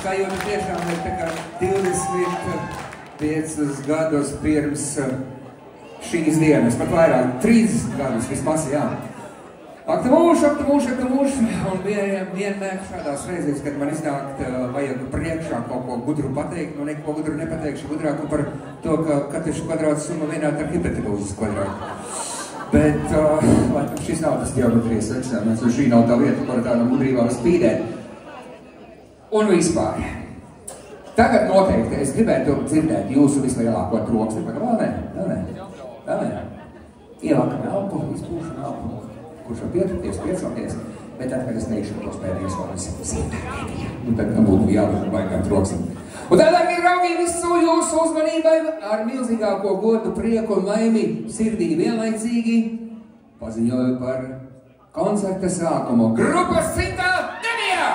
kā jau tiešām ir tā kā 25 gadus pirms šīs dienas, pat vairāk, 30 gadus vismaz, jā. Ak tu mūž, un vienmēr šādās reizēs, kad man iznākt vajag priekšā kaut ko gudru pateikt, nu neko gudru nepateikšu, gudrāku par to, ka katrs kvadrāts summa vienāda ar hipotenūzes kvadrātu. Bet, laikam, šis nav tas ģeometrijas eksāmens, un šī nav tā vieta, par tādām gudrībām spīdēt. Un vispār. Tagad noteikti es gribētu dzirdēt jūsu vislielāko troksni. Vēl nē. Ielākam elpu, izpūšam elpu. Kurš var pieturties, piecelties, bet tad, kad es neikšu tos pēdējos vārdus, un tad būtu jābūt baigām troksni. Un tā, dārgie draugi, visu jūsu uzmanībai ar milzīgāko godu, prieku un laimi sirdī vienlaicīgi paziņoju par koncerta sākumu. Grupas Citā Nemijā!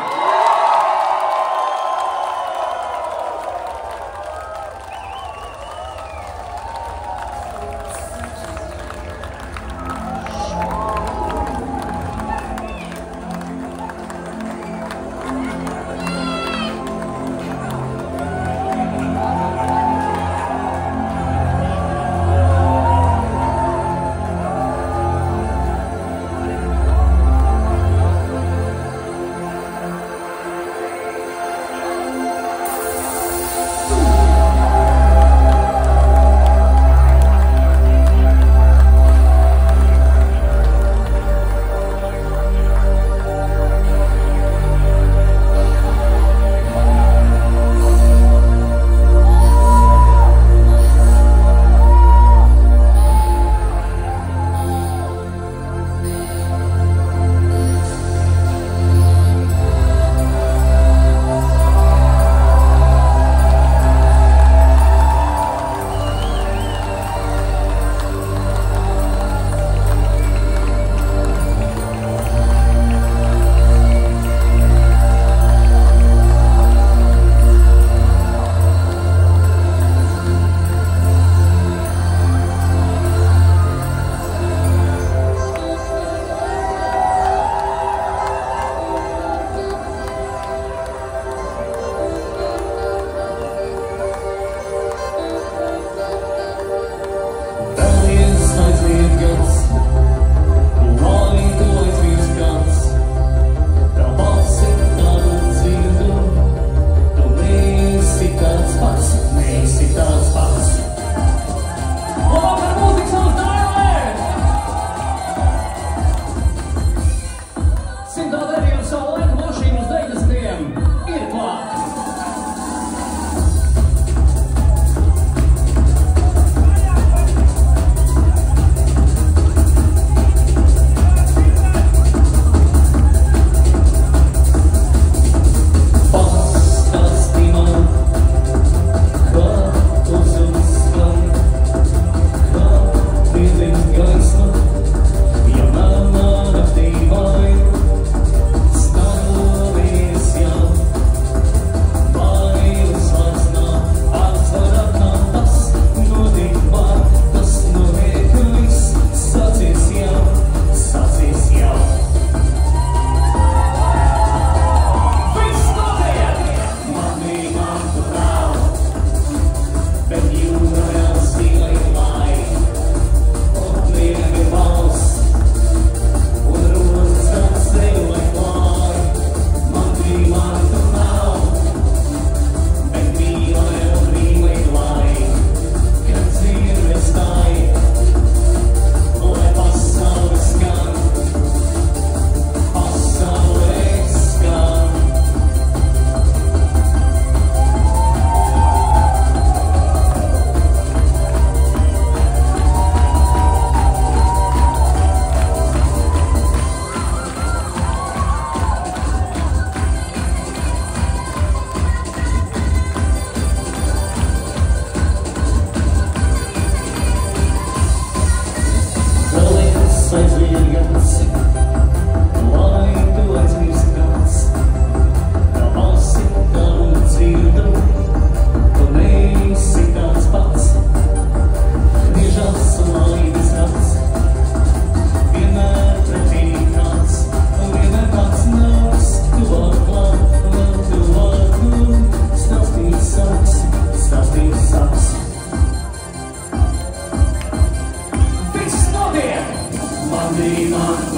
Mani man